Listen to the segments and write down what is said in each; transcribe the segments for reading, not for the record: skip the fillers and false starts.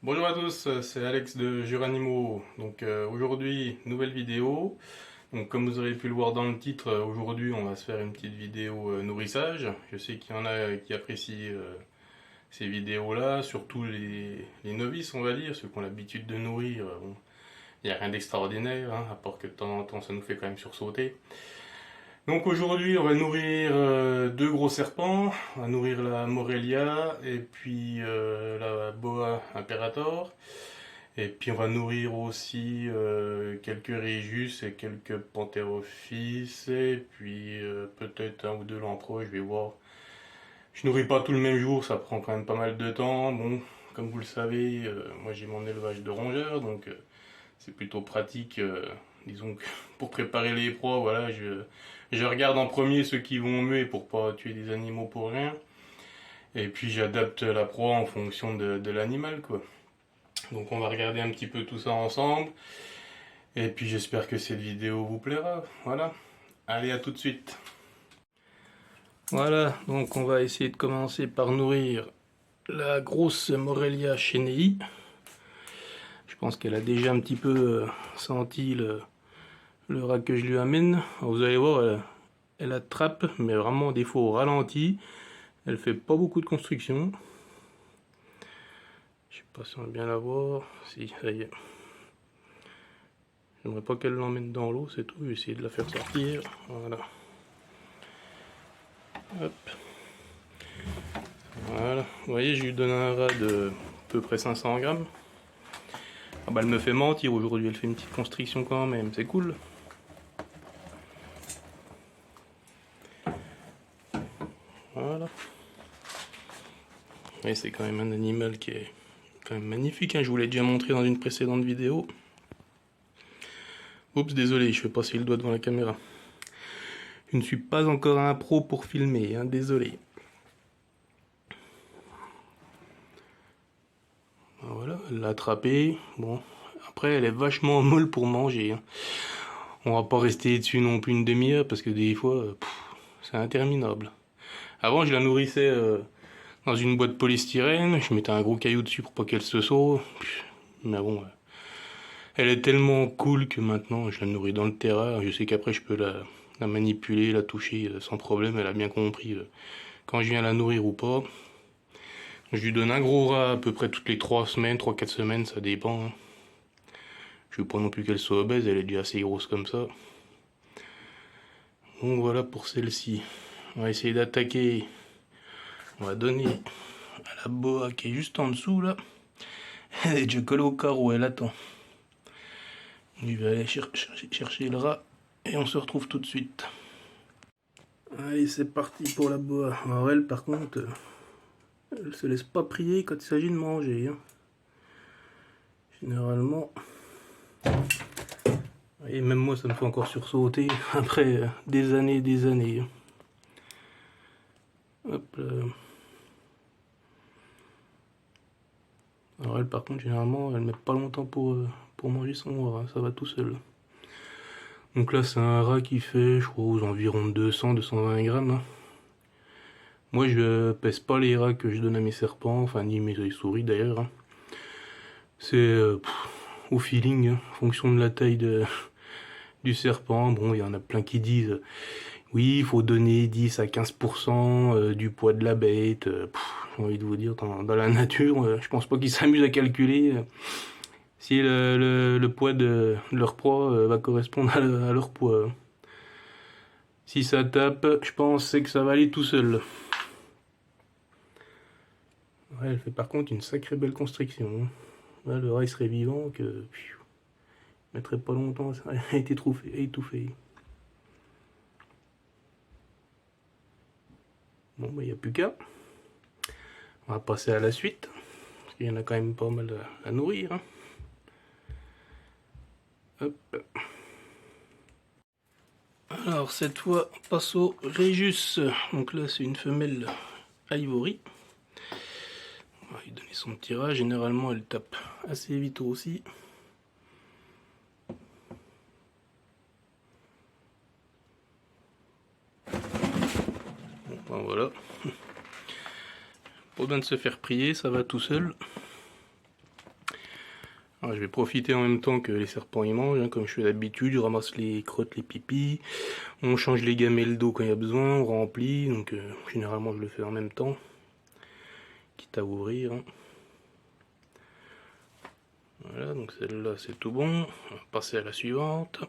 Bonjour à tous, c'est Alex de Juranimo. Donc aujourd'hui, nouvelle vidéo. Donc comme vous aurez pu le voir dans le titre, aujourd'hui on va se faire une petite vidéo nourrissage. Je sais qu'il y en a qui apprécient ces vidéos-là, surtout les novices on va dire, ceux qui ont l'habitude de nourrir. Bon, il n'y a rien d'extraordinaire, hein, à part que de temps en temps ça nous fait quand même sursauter. Donc aujourd'hui, on va nourrir deux gros serpents. On va nourrir la Morelia et puis la Boa Imperator. Et puis on va nourrir aussi quelques Régus et quelques Pantherophis. Et puis peut-être un ou deux lamproies, je vais voir. Je nourris pas tout le même jour, ça prend quand même pas mal de temps. Bon, comme vous le savez, moi j'ai mon élevage de rongeurs, donc c'est plutôt pratique. Disons que pour préparer les proies, voilà, je regarde en premier ceux qui vont muer pour pas tuer des animaux pour rien. Et puis j'adapte la proie en fonction de l'animal, quoi. Donc on va regarder un petit peu tout ça ensemble. Et puis j'espère que cette vidéo vous plaira. Voilà. Allez, à tout de suite. Voilà, donc on va essayer de commencer par nourrir la grosse Morelia chenei. Je pense qu'elle a déjà un petit peu senti le rat que je lui amène. Alors, vous allez voir, elle attrape, mais vraiment des fois au ralenti. Elle fait pas beaucoup de construction. Je sais pas si on va bien la voir. Si, ça y est. J'aimerais pas qu'elle l'emmène dans l'eau, c'est tout. Je vais essayer de la faire sortir. Voilà. Hop. Voilà. Vous voyez, je lui donne un rat de à peu près 500 grammes. Ah bah elle me fait mentir aujourd'hui, elle fait une petite constriction quand même, c'est cool. Voilà. Et c'est quand même un animal qui est quand même magnifique, hein. Je vous l'ai déjà montré dans une précédente vidéo. Oups, désolé, je fais passer le doigt devant la caméra. Je ne suis pas encore un pro pour filmer, hein, désolé. Voilà, elle l'a attrapée. Bon, après elle est vachement molle pour manger, hein. On va pas rester dessus non plus une demi-heure parce que des fois, c'est interminable. Avant, je la nourrissais dans une boîte polystyrène, je mettais un gros caillou dessus pour pas qu'elle se sauve. Mais bon, elle est tellement cool que maintenant je la nourris dans le terrain. Je sais qu'après je peux la manipuler, la toucher sans problème. Elle a bien compris quand je viens la nourrir ou pas. Je lui donne un gros rat à peu près toutes les 3 semaines, 3-4 semaines, ça dépend, hein. Je veux pas non plus qu'elle soit obèse, elle est déjà assez grosse comme ça. Donc voilà pour celle-ci. On va essayer d'attaquer. On va donner à la boa qui est juste en dessous là. Elle est déjà collée au carreau, elle attend. Je vais aller chercher le rat et on se retrouve tout de suite. Allez, c'est parti pour la boa. Alors elle, par contre, elle se laisse pas prier quand il s'agit de manger, hein. Généralement, et même moi ça me fait encore sursauter après des années et des années, hein. Hop là. Alors elle, par contre, généralement, elle met pas longtemps pour manger son rat, ça va tout seul. Donc là, c'est un rat qui fait, je crois, aux environs de 200-220 grammes, hein. Moi, je pèse pas les rats que je donne à mes serpents, enfin, ni mes souris d'ailleurs, hein. C'est au feeling, hein, en fonction de la taille du serpent. Bon, il y en a plein qui disent, oui, il faut donner 10 à 15% du poids de la bête. J'ai envie de vous dire, dans la nature, je pense pas qu'ils s'amusent à calculer si le poids de leur proie va correspondre à leur poids. Si ça tape, je pense c'est que ça va aller tout seul. Ouais, elle fait par contre une sacrée belle constriction, hein. Là, le rat il serait vivant que mettrait pas longtemps à être étouffé. Bon, bah, il n'y a plus qu'à. On va passer à la suite, parce qu'il y en a quand même pas mal à nourrir, hein. Hop. Alors, cette fois, on passe au Régus. Donc là, c'est une femelle Ivory. On va lui donner son petit rat. Généralement, elle tape assez vite aussi. Bon, voilà. Pas besoin de se faire prier, ça va tout seul. Alors, je vais profiter en même temps que les serpents y mangent, hein, comme je fais d'habitude. Je ramasse les crottes, les pipis. On change les gamelles d'eau quand il y a besoin, on remplit. Donc généralement je le fais en même temps, quitte à ouvrir. Hein. Voilà, donc celle-là c'est tout bon. On va passer à la suivante.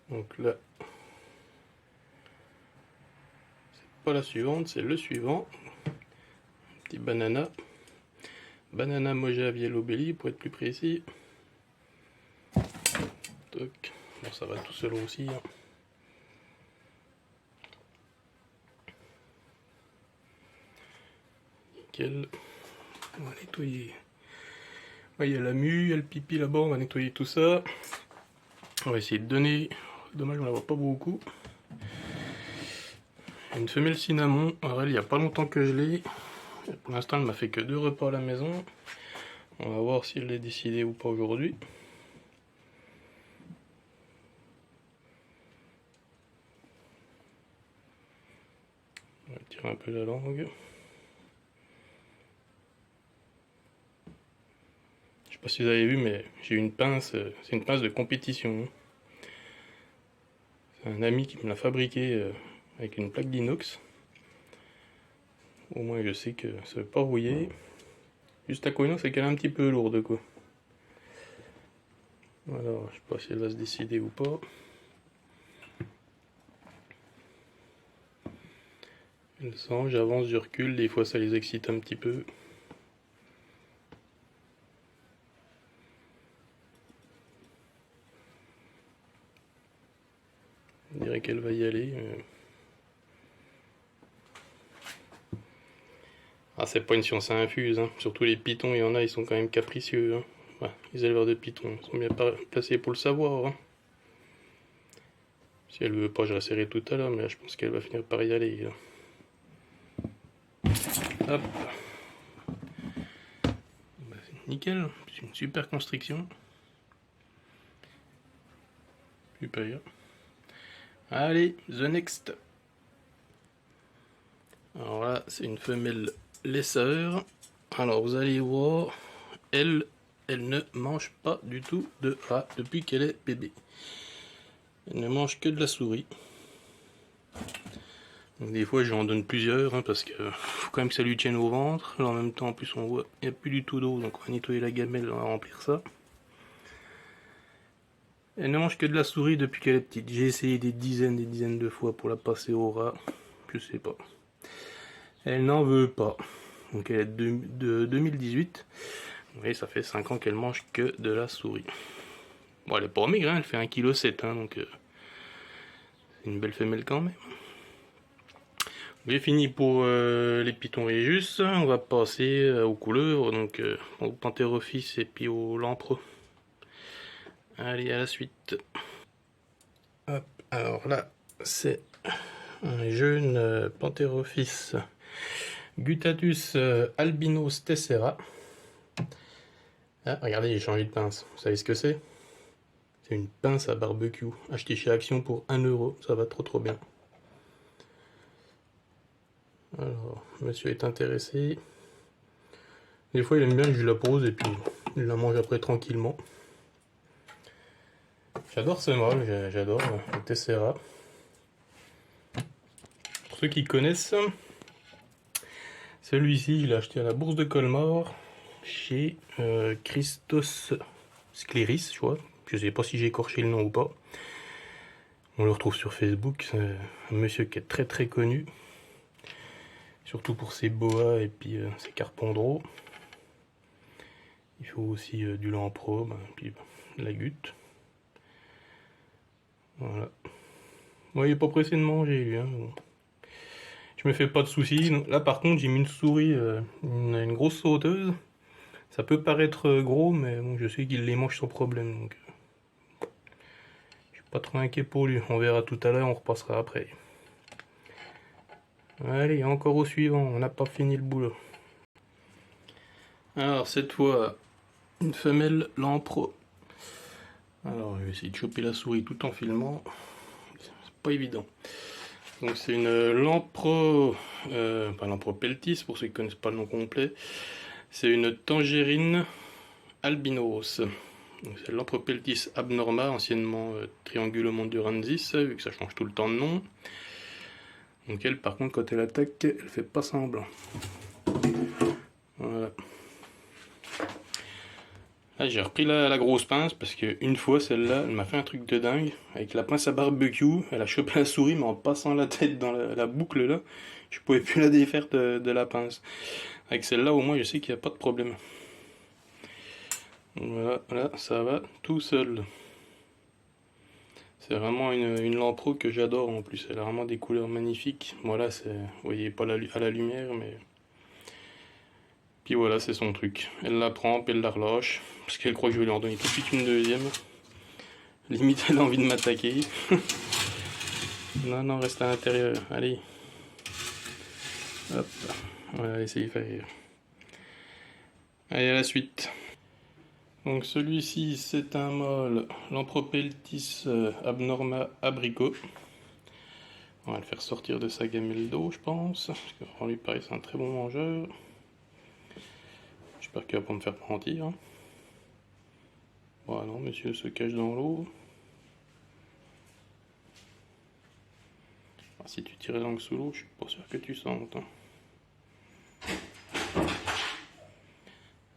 Donc là, c'est pas la suivante, c'est le suivant. Petit banana. Banana Mojave Yellow Belly pour être plus précis. Toc. Bon, ça va tout seul aussi. Hein. Nickel. On va nettoyer. Il y a la mue, il y a le pipi là-bas, on va nettoyer tout ça. On va essayer de donner. Dommage, on la voit pas beaucoup. Une femelle cinnamon. Alors elle, il n'y a pas longtemps que je l'ai. Pour l'instant, elle m'a fait que 2 repas à la maison. On va voir si elle est décidée ou pas aujourd'hui. On va tirer un peu la langue. Je sais pas si vous avez vu, mais j'ai une pince. C'est une pince de compétition. C'est un ami qui me l'a fabriqué avec une plaque d'inox. Au moins, je sais que ça ne va pas rouiller. Juste à quoi, c'est qu'elle est un petit peu lourde, quoi. Alors, je sais pas si elle va se décider ou pas. Elle sent, j'avance, je recule, des fois ça les excite un petit peu. On dirait qu'elle va y aller. Ah, c'est pas une science infuse, hein. Surtout les pitons, il y en a, ils sont quand même capricieux. Hein. Ouais, les éleveurs de pitons sont bien placés pour le savoir. Hein. Si elle veut pas, je la tout à l'heure, mais là, je pense qu'elle va finir par y aller. Là. Hop. Bah, nickel, c'est une super construction. Super. Allez, the next. Alors là, c'est une femelle laisseur. Alors vous allez voir, elle ne mange pas du tout de rat depuis qu'elle est bébé. Elle ne mange que de la souris. Donc des fois, j'en donne plusieurs hein, parce que faut quand même que ça lui tienne au ventre. Là, en même temps, en plus, on voit il n'y a plus du tout d'eau, donc on va nettoyer la gamelle, on va remplir ça. Elle ne mange que de la souris depuis qu'elle est petite. J'ai essayé des dizaines de fois pour la passer au rat. Je sais pas. Elle n'en veut pas. Donc elle est de 2018. Vous voyez, ça fait 5 ans qu'elle mange que de la souris. Bon, elle est pas maigre, hein, elle fait 1,7 kg, hein, donc c'est une belle femelle quand même. J'ai fini pour les pitons Régus. On va passer aux couleurs, donc au Panthérophis et puis au Lampre. Allez, à la suite. Hop, alors là, c'est un jeune Panthérophis Gutatus albinos tessera. Ah, regardez, j'ai changé de pince. Vous savez ce que c'est? C'est une pince à barbecue. Acheté chez Action pour 1 €. Ça va trop bien. Alors, monsieur est intéressé. Des fois, il aime bien que je la pose et puis il la mange après tranquillement. J'adore ce mâle, j'adore le Tessera. Pour ceux qui connaissent, celui-ci, je l'ai acheté à la bourse de Colmar chez Christos Scléris, je crois. Je sais pas si j'ai écorché le nom ou pas. On le retrouve sur Facebook. C'est un monsieur qui est très connu. Surtout pour ses boas et puis ses carpendros. Il faut aussi du lampro, puis de la goutte. Voilà. Bon, il est pas pressé de manger lui. Hein. Je me fais pas de soucis. Là par contre j'ai mis une souris, une grosse sauteuse. Ça peut paraître gros, mais bon, je sais qu'il les mange sans problème. Donc, je suis pas trop inquiet pour lui. On verra tout à l'heure, on repassera après. Allez, encore au suivant, on n'a pas fini le boulot. Alors cette fois, une femelle Lampro. Alors je vais essayer de choper la souris tout en filmant. C'est pas évident. Donc c'est une Lampro, pas Lampro peltis pour ceux qui ne connaissent pas le nom complet. C'est une Tangerine albinos. C'est l'Anthropeltis abnorma, anciennement Triangulum endurensis, vu que ça change tout le temps de nom. Donc elle, par contre, quand elle attaque, elle fait pas semblant. Voilà. Là, j'ai repris la grosse pince parce qu'une fois, celle-là, elle m'a fait un truc de dingue. Avec la pince à barbecue, elle a chopé la souris, mais en passant la tête dans la boucle là, je pouvais plus la défaire de la pince. Avec celle-là, au moins, je sais qu'il n'y a pas de problème. Voilà, là, ça va tout seul. C'est vraiment une lampro que j'adore en plus. Elle a vraiment des couleurs magnifiques. Voilà, c'est, vous voyez pas à la lumière, mais. Puis voilà, c'est son truc. Elle la prend, puis elle la relâche. Parce qu'elle croit que je vais lui en donner tout de suite une deuxième. Limite, elle a envie de m'attaquer. Non, non, reste à l'intérieur. Allez. Hop. On va essayer de faire. Allez, à la suite. Donc celui-ci, c'est un mâle, l'Anthropeltis abnorma abricot. On va le faire sortir de sa gamelle d'eau, je pense. Parce qu'on lui paraît c'est un très bon mangeur. J'espère qu'il va pas me faire mentir. Voilà, non, monsieur se cache dans l'eau. Si tu tires la langue sous l'eau, je suis pas sûr que tu sentes.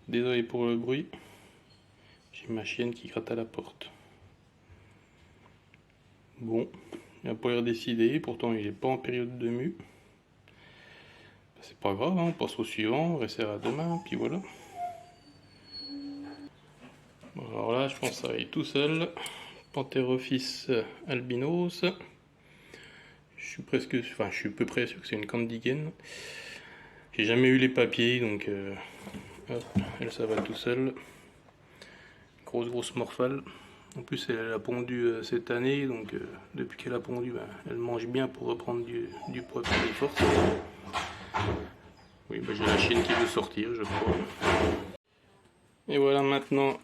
Désolé pour le bruit. J'ai ma chienne qui gratte à la porte. Bon, il n'a pas l'air décidé, pourtant il n'est pas en période de mue. C'est pas grave, hein, on passe au suivant, on restera demain, puis voilà. Bon, alors là, je pense que ça va aller tout seul. Pantherophis albinos. Je suis presque, enfin, je suis à peu près sûr que c'est une Candigen. J'ai jamais eu les papiers, donc hop, elle ça va tout seul. Grosse morphale. En plus, elle a pondu cette année, donc depuis qu'elle a pondu, ben, elle mange bien pour reprendre du poids et des forces. Oui, ben, j'ai la chienne qui veut sortir, je crois. Et voilà maintenant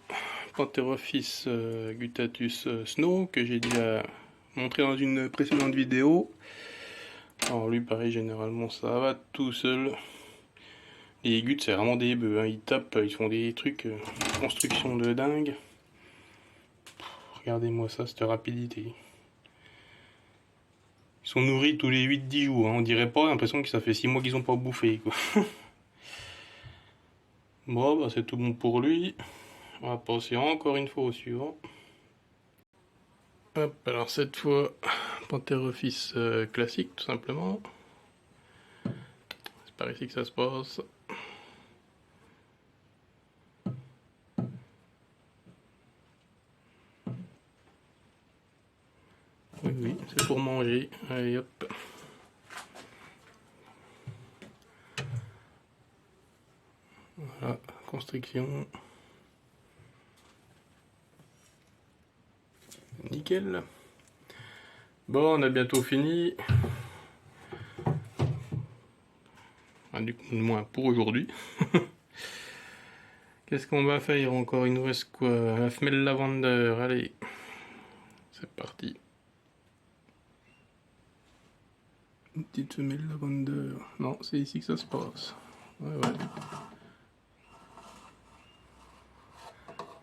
Pantherophis guttatus snow, que j'ai déjà montré dans une précédente vidéo. Alors lui, pareil, généralement, ça va tout seul. Les guttes, c'est vraiment des bœufs, hein. Ils tapent, ils font des trucs, construction de dingue. Regardez-moi ça, cette rapidité. Ils sont nourris tous les 8-10 jours, hein. On dirait pas, l'impression que ça fait 6 mois qu'ils ont pas bouffé, quoi. Bon, bah c'est tout bon pour lui. On va passer encore une fois au suivant. Hop, alors cette fois, Pantherophis classique, tout simplement. C'est par ici que ça se passe. Oui, c'est pour manger. Allez hop. Voilà, constriction. Nickel. Bon, on a bientôt fini. Enfin, du coup, moins pour aujourd'hui. Qu'est-ce qu'on va faire encore? Il nous reste quoi? La femelle lavender. Allez, c'est parti. Une petite femelle lavender. Non, c'est ici que ça se passe. Ouais.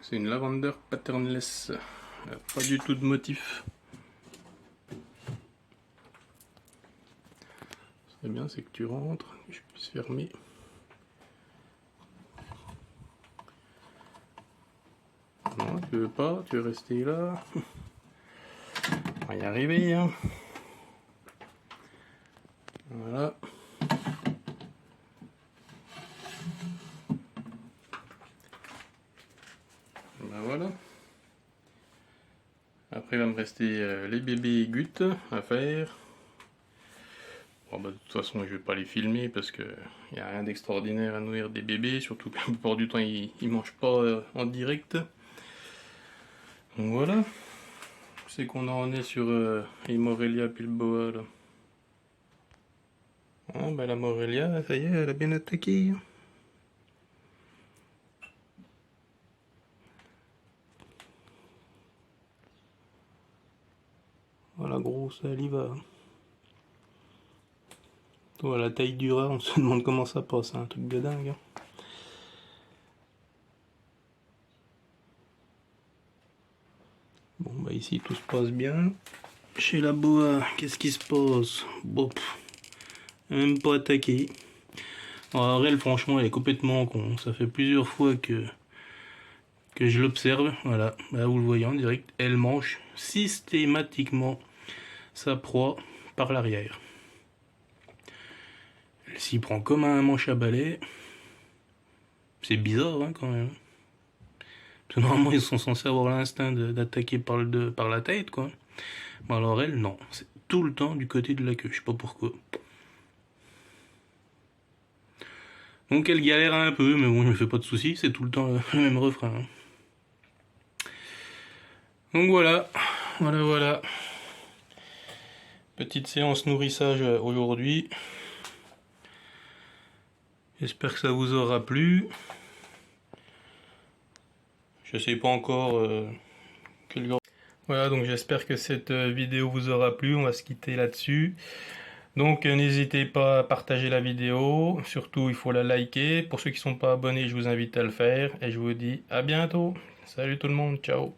C'est une lavender patternless. Pas du tout de motif. Ce serait bien, c'est que tu rentres, que je puisse fermer. Non, tu veux pas, tu veux rester là. On va y arriver, hein. Voilà. Ben voilà. Après, il va me rester les bébés gutes à faire. Bon, bah, de toute façon, je vais pas les filmer parce que y a rien d'extraordinaire à nourrir des bébés, surtout que la plupart du temps, ils mangent pas en direct. Donc voilà. C'est qu'on en est sur les Morelia puis le boa là. Ah, bah la Morelia, ça y est, elle a bien attaqué. Voilà, grosse, elle y va. Voilà, la taille du rat, on se demande comment ça passe, c'est un truc de dingue. ici tout se passe bien. Chez la boa, qu'est-ce qui se passe? Bon, même pas attaqué. Alors elle, franchement, elle est complètement con. Ça fait plusieurs fois que je l'observe. Voilà, là vous le voyez en direct, elle mange systématiquement sa proie par l'arrière. Elle s'y prend comme un manche à balai. C'est bizarre hein, quand même. Parce que normalement ils sont censés avoir l'instinct d'attaquer par la tête quoi. Mais alors elle, non. C'est tout le temps du côté de la queue. Je sais pas pourquoi. Donc elle galère un peu, mais bon, je me fais pas de soucis. C'est tout le temps le même refrain. Hein. Donc voilà. Voilà. Petite séance nourrissage aujourd'hui. J'espère que ça vous aura plu. Je sais pas encore quel jour. Voilà, donc j'espère que cette vidéo vous aura plu. On va se quitter là-dessus. Donc n'hésitez pas à partager la vidéo. Surtout, il faut la liker. Pour ceux qui ne sont pas abonnés, je vous invite à le faire. Et je vous dis à bientôt. Salut tout le monde, ciao.